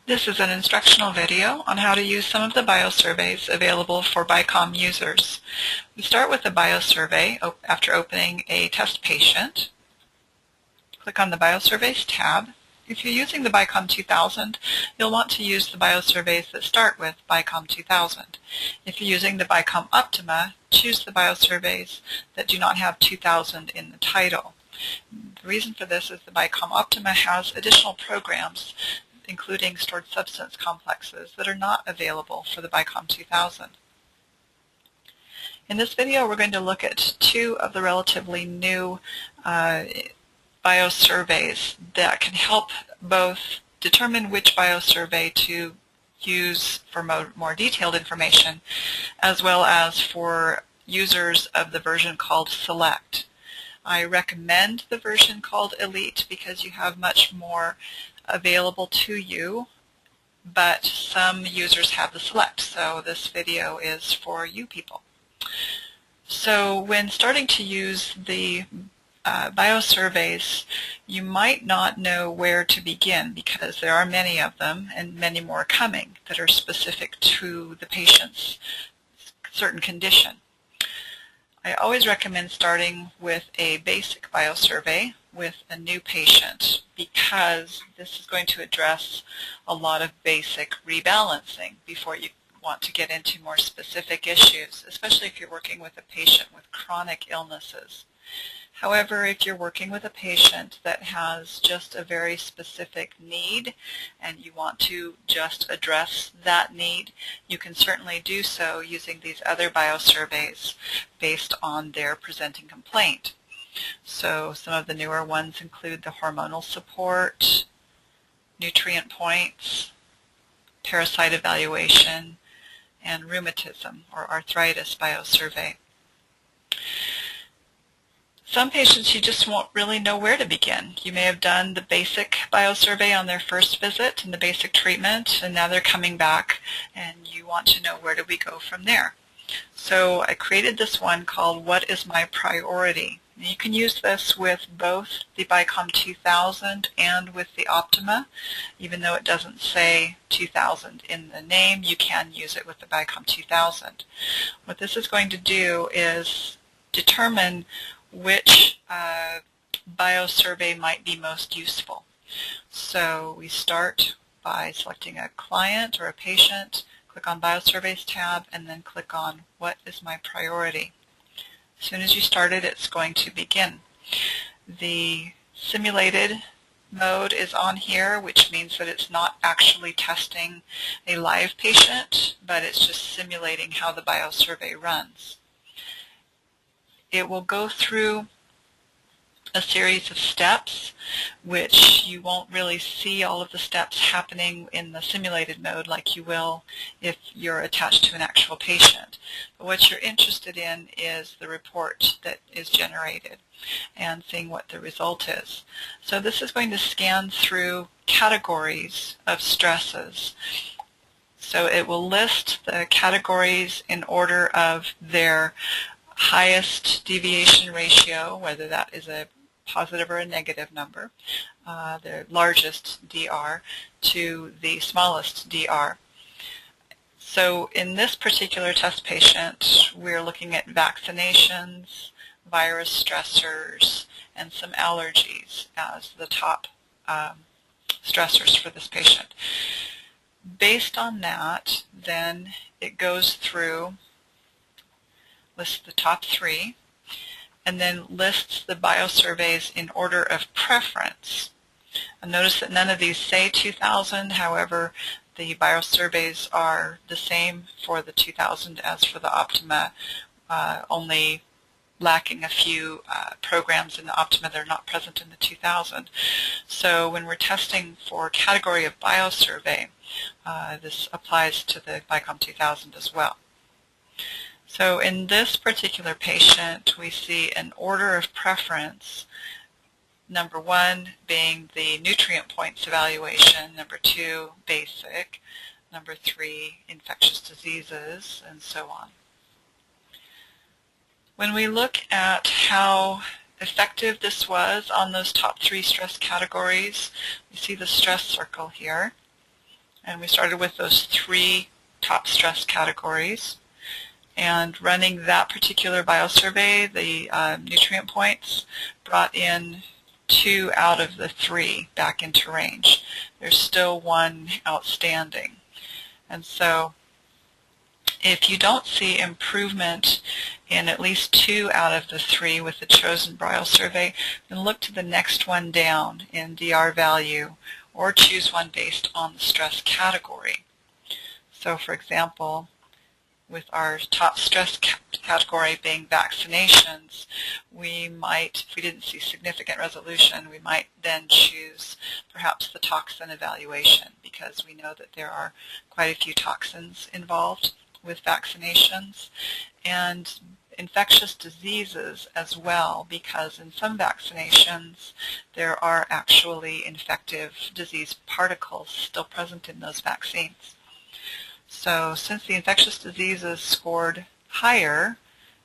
This is an instructional video on how to use some of the biosurveys available for BICOM users. We start with the biosurvey after opening a test patient. Click on the Biosurveys tab. If you're using the BICOM 2000, you'll want to use the biosurveys that start with BICOM 2000. If you're using the BICOM Optima, choose the biosurveys that do not have 2000 in the title. The reason for this is the BICOM Optima has additional programs including stored substance complexes that are not available for the BICOM 2000. In this video, we're going to look at two of the relatively new biosurveys that can help both determine which biosurvey to use for more detailed information, as well as for users of the version called Select. I recommend the version called Elite because you have much more available to you, but some users have the Select, so this video is for you people. So when starting to use the biosurveys, you might not know where to begin because there are many of them and many more coming that are specific to the patient's certain condition. I always recommend starting with a basic biosurvey with a new patient because this is going to address a lot of basic rebalancing before you want to get into more specific issues, especially if you're working with a patient with chronic illnesses. However, if you're working with a patient that has just a very specific need and you want to just address that need, you can certainly do so using these other biosurveys based on their presenting complaint. So some of the newer ones include the hormonal support, nutrient points, parasite evaluation, and rheumatism or arthritis biosurvey. Some patients you just won't really know where to begin. You may have done the basic biosurvey on their first visit and the basic treatment, and now they're coming back and you want to know where do we go from there. So I created this one called What is My Priority? And you can use this with both the BICOM 2000 and with the Optima. Even though it doesn't say 2000 in the name, you can use it with the BICOM 2000. What this is going to do is determine which biosurvey might be most useful. So we start by selecting a client or a patient, click on Biosurveys tab, and then click on What is My Priority? As soon as you start it, it's going to begin. The simulated mode is on here, which means that it's not actually testing a live patient, but it's just simulating how the biosurvey runs. It will go through a series of steps, which you won't really see all of the steps happening in the simulated mode like you will if you're attached to an actual patient. But what you're interested in is the report that is generated and seeing what the result is. So this is going to scan through categories of stresses. So it will list the categories in order of their highest deviation ratio, whether that is a positive or a negative number, the largest DR to the smallest DR. So in this particular test patient, we're looking at vaccinations, virus stressors, and some allergies as the top stressors for this patient. Based on that, then it goes through, lists the top three, and then lists the biosurveys in order of preference. And notice that none of these say 2000, however, the biosurveys are the same for the 2000 as for the Optima, only lacking a few programs in the Optima that are not present in the 2000. So when we're testing for category of biosurvey, this applies to the BICOM 2000 as well. So in this particular patient, we see an order of preference, number 1 being the nutrient points evaluation, number 2 basic, number 3 infectious diseases, and so on. When we look at how effective this was on those top 3 stress categories, we see the stress circle here. And we started with those 3 top stress categories. And running that particular biosurvey, the nutrient points brought in 2 out of the 3 back into range. There's still 1 outstanding. And so if you don't see improvement in at least 2 out of the 3 with the chosen biosurvey, then look to the next one down in DR value or choose one based on the stress category. So for example, with our top stress category being vaccinations, we might, if we didn't see significant resolution, we might then choose perhaps the toxin evaluation, because we know that there are quite a few toxins involved with vaccinations, and infectious diseases as well, because in some vaccinations there are actually infective disease particles still present in those vaccines. So since the infectious diseases scored higher,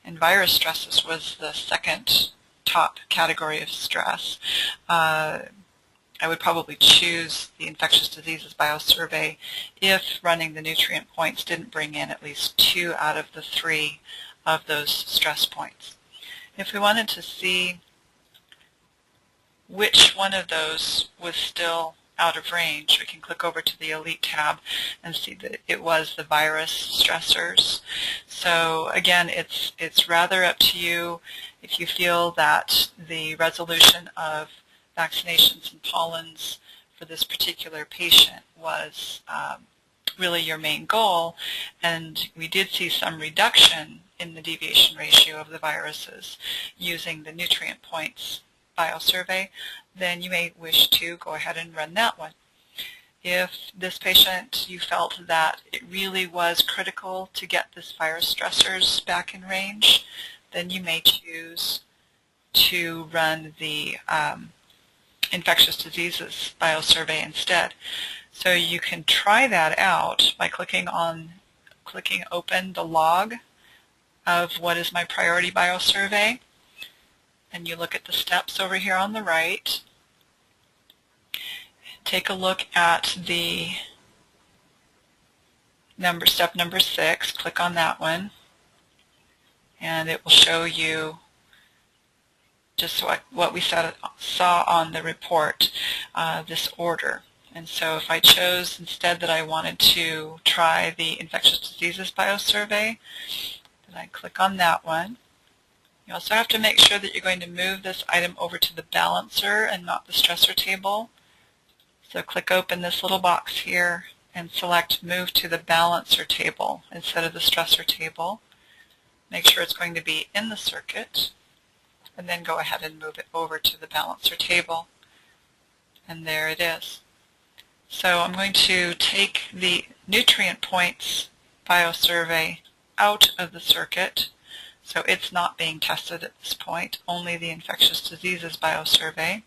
and virus stresses was the second top category of stress, I would probably choose the infectious diseases biosurvey if running the nutrient points didn't bring in at least 2 out of the 3 of those stress points. If we wanted to see which one of those was still out of range, we can click over to the Elite tab and see that it was the virus stressors. So again, it's rather up to you if you feel that the resolution of vaccinations and pollens for this particular patient was really your main goal, and we did see some reduction in the deviation ratio of the viruses using the nutrient points biosurvey, then you may wish to go ahead and run that one. If this patient, you felt that it really was critical to get this virus stressors back in range, then you may choose to run the infectious diseases biosurvey instead. So you can try that out by clicking open the log of what is my priority biosurvey, and you look at the steps over here on the right. Take a look at the step number 6, click on that one, and it will show you just what we saw on the report, this order. And so if I chose instead that I wanted to try the infectious diseases biosurvey, then I click on that one. You also have to make sure that you're going to move this item over to the balancer and not the stressor table. So click open this little box here and select Move to the Balancer table instead of the stressor table. Make sure it's going to be in the circuit, and then go ahead and move it over to the Balancer table. And there it is. So I'm going to take the nutrient points biosurvey out of the circuit, so it's not being tested at this point, only the infectious diseases biosurvey.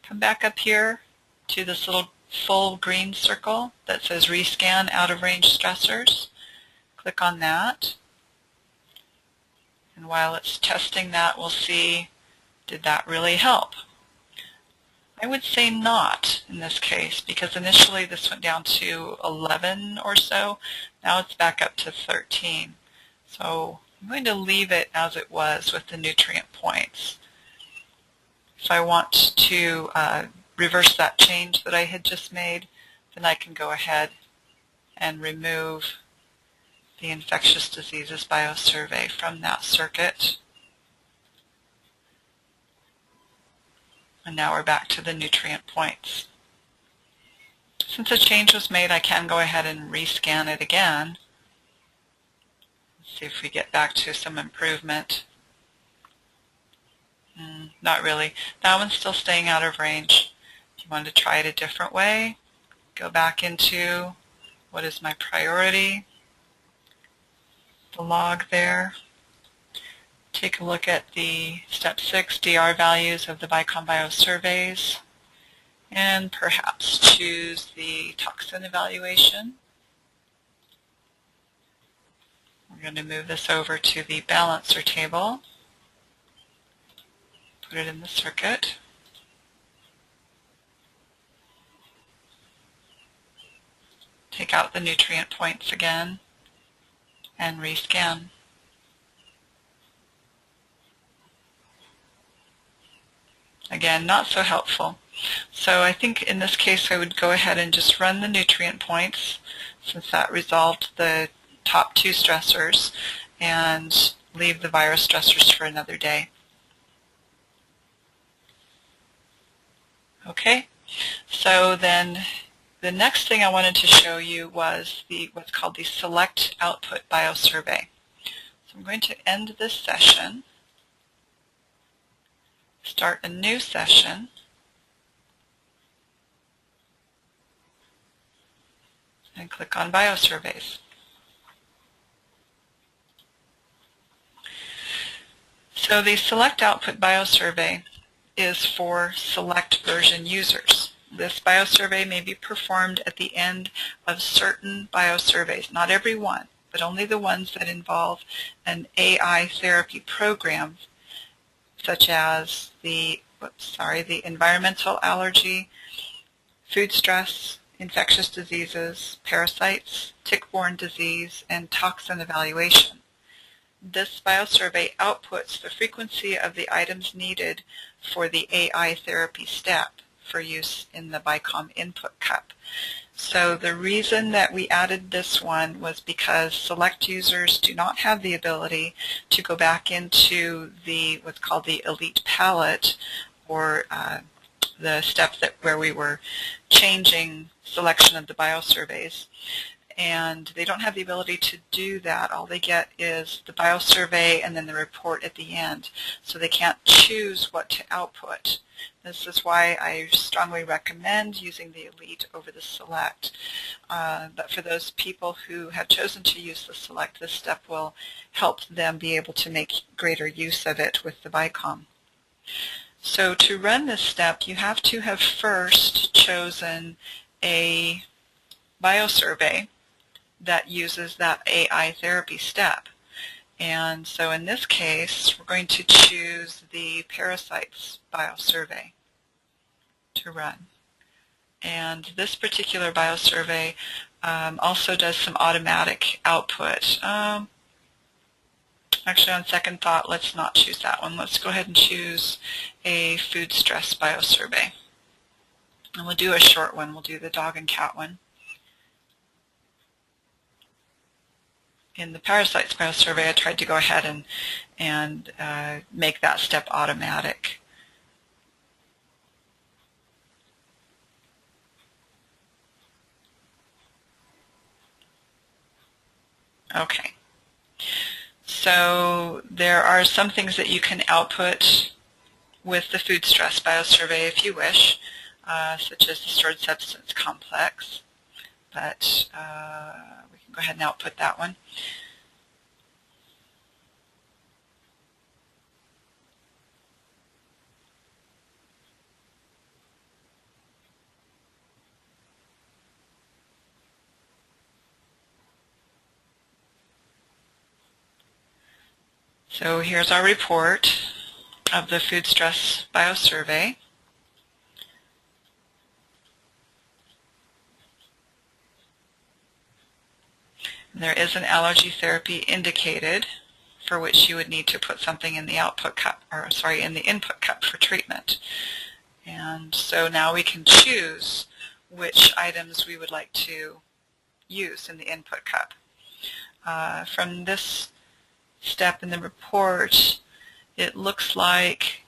Come back up here to this little full green circle that says Rescan Out of Range Stressors. Click on that. And while it's testing that, we'll see, did that really help? I would say not in this case, because initially this went down to 11 or so. Now it's back up to 13. So I'm going to leave it as it was with the nutrient points. If I want to reverse that change that I had just made, then I can go ahead and remove the infectious diseases biosurvey from that circuit. And now we're back to the nutrient points. Since a change was made, I can go ahead and rescan it again. Let's see if we get back to some improvement. Not really. That one's still staying out of range. If you want to try it a different way, go back into what is my priority, the log there. Take a look at the step 6 DR values of the BICOM biosurveys, and perhaps choose the toxin evaluation. We're going to move this over to the balancer table, put it in the circuit. Take out the nutrient points again and rescan. Again, not so helpful. So I think in this case I would go ahead and just run the nutrient points, since that resolved the top two stressors, and leave the virus stressors for another day. Okay, so then the next thing I wanted to show you was what's called the Select Output Biosurvey. So I'm going to end this session, start a new session, and click on Biosurveys. So the Select Output Biosurvey is for select version users. This biosurvey may be performed at the end of certain biosurveys, not every one, but only the ones that involve an AI therapy program, such as the environmental allergy, food stress, infectious diseases, parasites, tick-borne disease, and toxin evaluation. This biosurvey outputs the frequency of the items needed for the AI therapy step for use in the BICOM input cup. So the reason that we added this one was because select users do not have the ability to go back into what's called the elite palette, or the step where we were changing selection of the biosurveys. And they don't have the ability to do that. All they get is the biosurvey and then the report at the end. So they can't choose what to output. This is why I strongly recommend using the Elite over the Select. But for those people who have chosen to use the Select, this step will help them be able to make greater use of it with the BICOM. So to run this step, you have to have first chosen a biosurvey that uses that AI therapy step. And so in this case, we're going to choose the parasites biosurvey to run. And this particular biosurvey also does some automatic output. Actually, on second thought, let's not choose that one. Let's go ahead and choose a food stress biosurvey. And we'll do a short one. We'll do the dog and cat one. In the parasites biosurvey, I tried to go ahead and make that step automatic. Okay. So there are some things that you can output with the food stress biosurvey if you wish, such as the stored substance complex. But we can go ahead and output that one. So here's our report of the food stress biosurvey. There is an allergy therapy indicated for which you would need to put something in the output cup, or sorry, in the input cup for treatment. And so now we can choose which items we would like to use in the input cup. From this step in the report, it looks like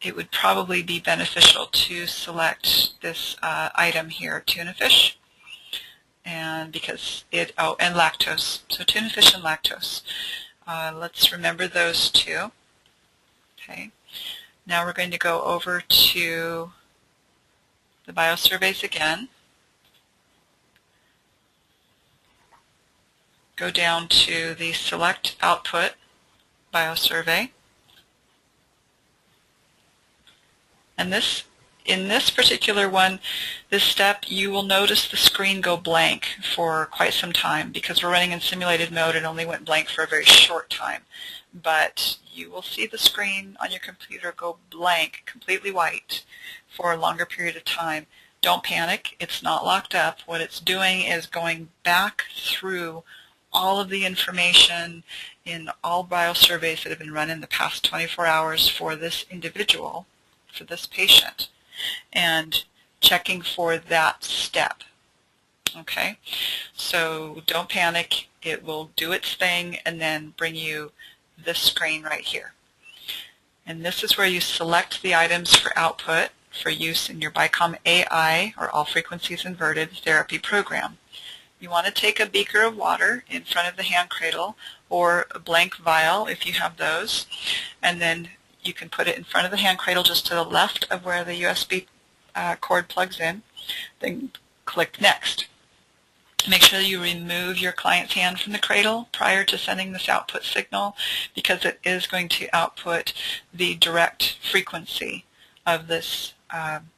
it would probably be beneficial to select this item here, tuna fish, and because and lactose. So tuna fish and lactose. Let's remember those two. Okay. Now we're going to go over to the biosurveys again. Go down to the Select Output biosurvey. And in this particular one, this step, you will notice the screen go blank for quite some time. Because we're running in simulated mode, it only went blank for a very short time. But you will see the screen on your computer go blank, completely white, for a longer period of time. Don't panic. It's not locked up. What it's doing is going back through all of the information in all biosurveys that have been run in the past 24 hours for this individual, for this patient, and checking for that step. Okay, so don't panic. It will do its thing and then bring you this screen right here. And this is where you select the items for output for use in your BICOM AI, or All Frequencies Inverted, therapy program. You want to take a beaker of water in front of the hand cradle, or a blank vial if you have those, and then you can put it in front of the hand cradle just to the left of where the USB cord plugs in. Then click Next. Make sure you remove your client's hand from the cradle prior to sending this output signal, because it is going to output the direct frequency of this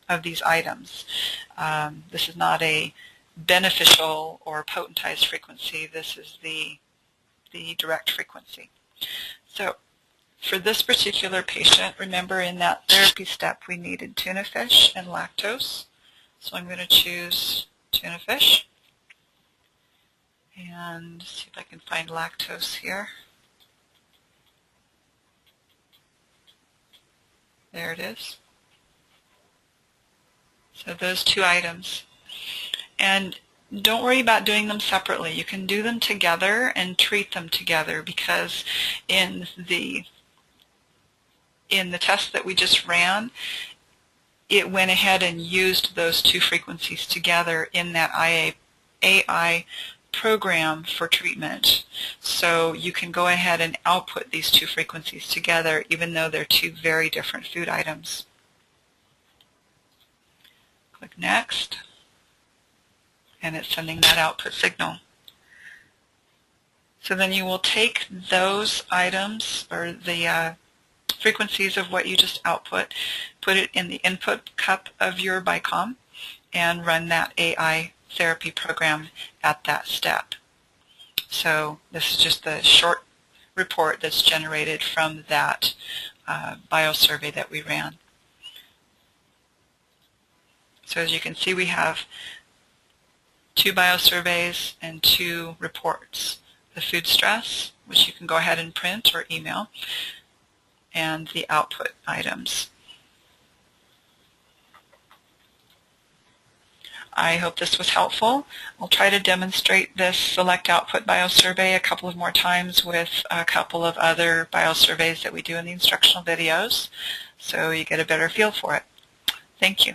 of these items. This is not a beneficial or potentized frequency. This is the direct frequency. So for this particular patient, remember in that therapy step we needed tuna fish and lactose. So I'm going to choose tuna fish. And see if I can find lactose here. There it is. So those two items. And don't worry about doing them separately. You can do them together and treat them together, because in the test that we just ran, it went ahead and used those two frequencies together in that AI program for treatment. So you can go ahead and output these two frequencies together, even though they're two very different food items. Click Next, and it's sending that output signal. So then you will take those items, or the frequencies of what you just output, put it in the input cup of your BICOM, and run that AI therapy program at that step. So this is just the short report that's generated from that biosurvey that we ran. So as you can see, we have 2 biosurveys and 2 reports. The food stress, which you can go ahead and print or email, and the output items. I hope this was helpful. I'll try to demonstrate this select output biosurvey a couple of more times with a couple of other biosurveys that we do in the instructional videos, so you get a better feel for it. Thank you.